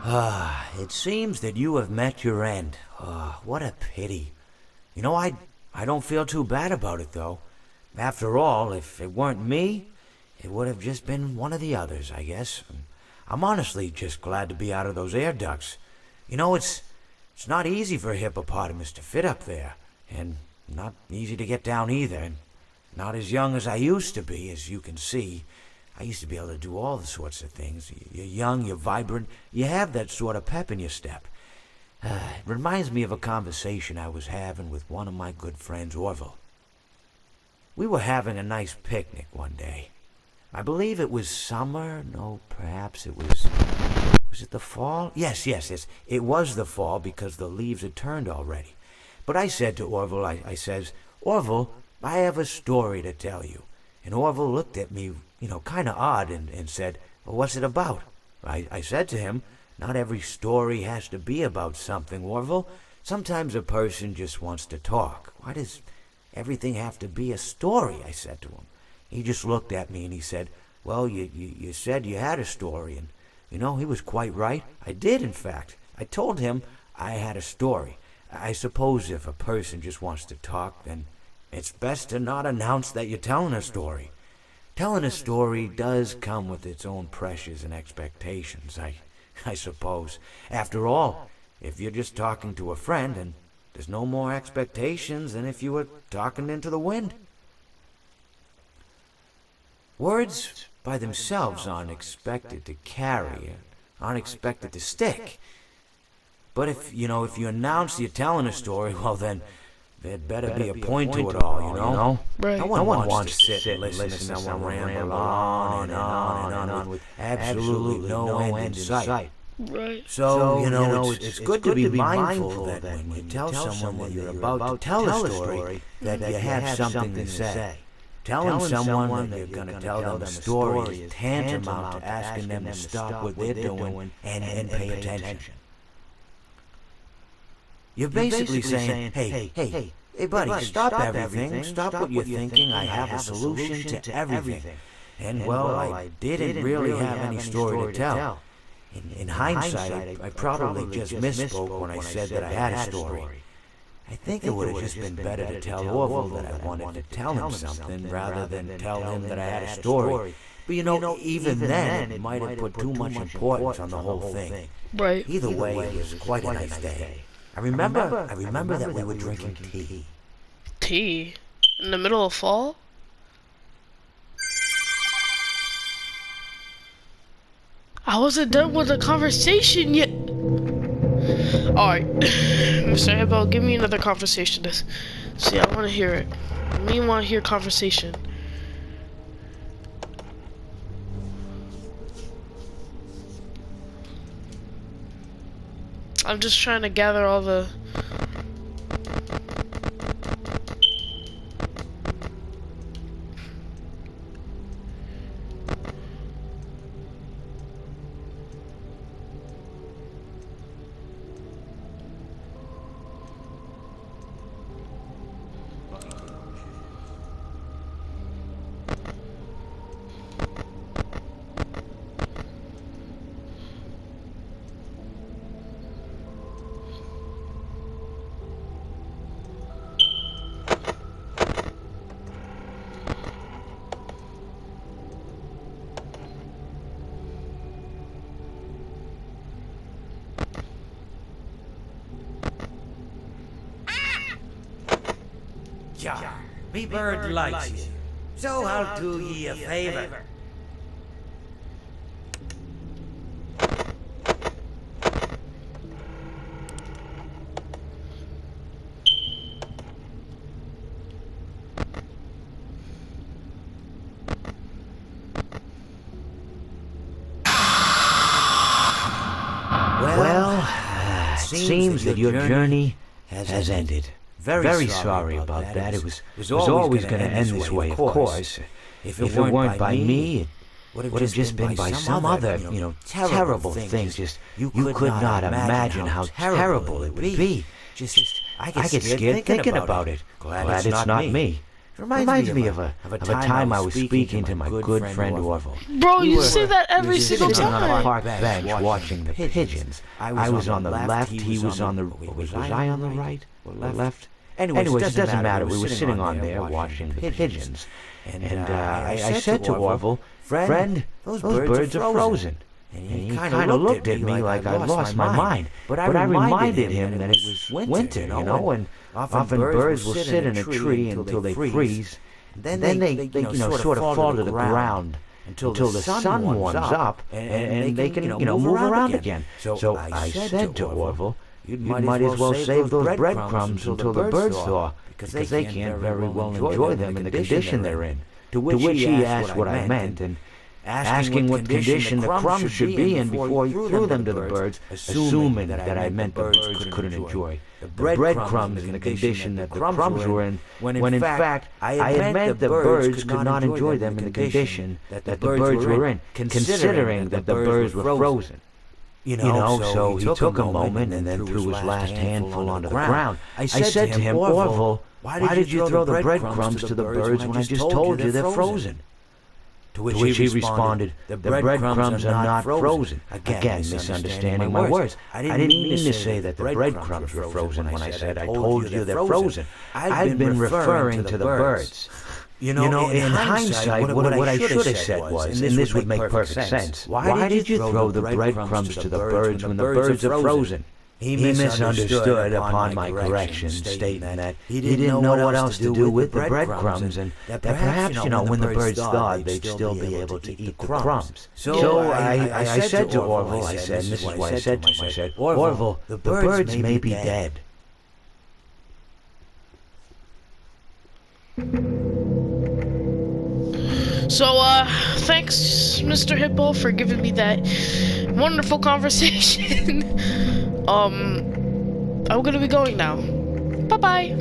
It seems that you have met your end. What a pity. I don't feel too bad about it, though. After all, if it weren't me, it would have just been one of the others, I guess. I'm honestly just glad to be out of those air ducts. It's not easy for a hippopotamus to fit up there, and not easy to get down either, and not as young as I used to be, as you can see. I used to be able to do all the sorts of things. You're young, you're vibrant, you have that sort of pep in your step. It reminds me of a conversation I was having with one of my good friends, Orville. We were having a nice picnic one day. I believe it was summer. No, perhaps it was... Was it the fall? Yes. It was the fall because the leaves had turned already. But I said to Orville, I says, Orville, I have a story to tell you. And Orville looked at me, kind of odd and said, well, what's it about? I said to him, not every story has to be about something, Orville. Sometimes a person just wants to talk. Why does everything have to be a story? I said to him. He just looked at me and he said, well, you said you had a story, and he was quite right. I did, in fact. I told him I had a story. I suppose if a person just wants to talk, then it's best to not announce that you're telling a story. Telling a story does come with its own pressures and expectations, I suppose. After all, if you're just talking to a friend, and there's no more expectations than if you were talking into the wind. Words by themselves aren't expected to carry, aren't expected to stick. But if you announce you're telling a story, well then, there'd better be a point to it all, Right. No one wants to sit and listen to someone ramble on and on with absolutely no end in sight. Right. So, it's good to be mindful that when you tell someone that you're about to tell a story, that you have something to say. Telling someone that you're going to tell them a story is tantamount to asking them to stop what they're doing and pay attention. You're basically saying, hey, buddy, stop everything, stop what you're thinking, I have a solution to everything. And, well, I didn't really have any story to tell. In hindsight, I probably just misspoke when I said that I had a story. I think it would have just been better to tell Orville that I wanted to tell him something rather than tell him that I had a story. But even then, it might have put too much importance on the whole thing. Right. Either way, it was quite a nice day. I remember that we were drinking tea. Tea? In the middle of fall? I wasn't done with the conversation yet. Alright. Mr. Hippo, give me another conversation. See, I want to hear it. Me want to hear conversation. I'm just trying to gather all the... Ja, me bird likes you, so I'll do ye a favor. Well, it seems that your journey has ended. Very sorry about that. It was always going to end this way, of course. If it weren't by me, it would have just been by some other, terrible thing. Just you could not imagine how terrible it would be. I get scared thinking about it. Glad it's not me. Reminds me of a time I was speaking to my good friend Orville. Bro, We you were- say that we every were single sitting on a time. park bench watching the pigeons. I was on the left, he was on the... Was I on the right or left? Anyways, it doesn't matter. We were sitting on there watching the pigeons. And I said to Orville, "Friend, those birds are frozen." And he kind of looked at me like I lost my mind. But I reminded him that it was winter, you know, and often birds will sit in a tree until they freeze. Then they sort of fall to the ground until the sun warms up and they can, move around again. So I said to Orville, "You might as well save those breadcrumbs until the birds thaw, because they can't very well enjoy them in the condition they're in." To which he asked what I meant, and asking what condition the crumbs should be in before he threw them to the birds, assuming that I meant the birds couldn't enjoy the breadcrumbs in the condition that the crumbs were in, when in fact I had meant the birds could not enjoy them in the condition that the birds were in, considering that the birds were frozen. So he took a moment and then threw his last handful onto the ground. I said to him, "Orville, why did you throw the breadcrumbs to the birds when I just told you they're frozen?" To which he responded, "The breadcrumbs are not frozen." Again, misunderstanding my words. I didn't mean to say that the breadcrumbs were frozen when I said I told you they're frozen. I'd been referring to the birds. In hindsight, what I should have said was, and this would make perfect sense, why did you throw the breadcrumbs to the birds when the birds are frozen? He misunderstood upon my correction, stating that he didn't know what else to do with the breadcrumbs, and that perhaps, when the birds thawed, they'd still be able to eat the crumbs. So I said to Orville, and this is what I said to him, I said, "Orville, the birds may be dead." So, thanks, Mr. Hippo, for giving me that wonderful conversation. I'm gonna be going now. Bye-bye.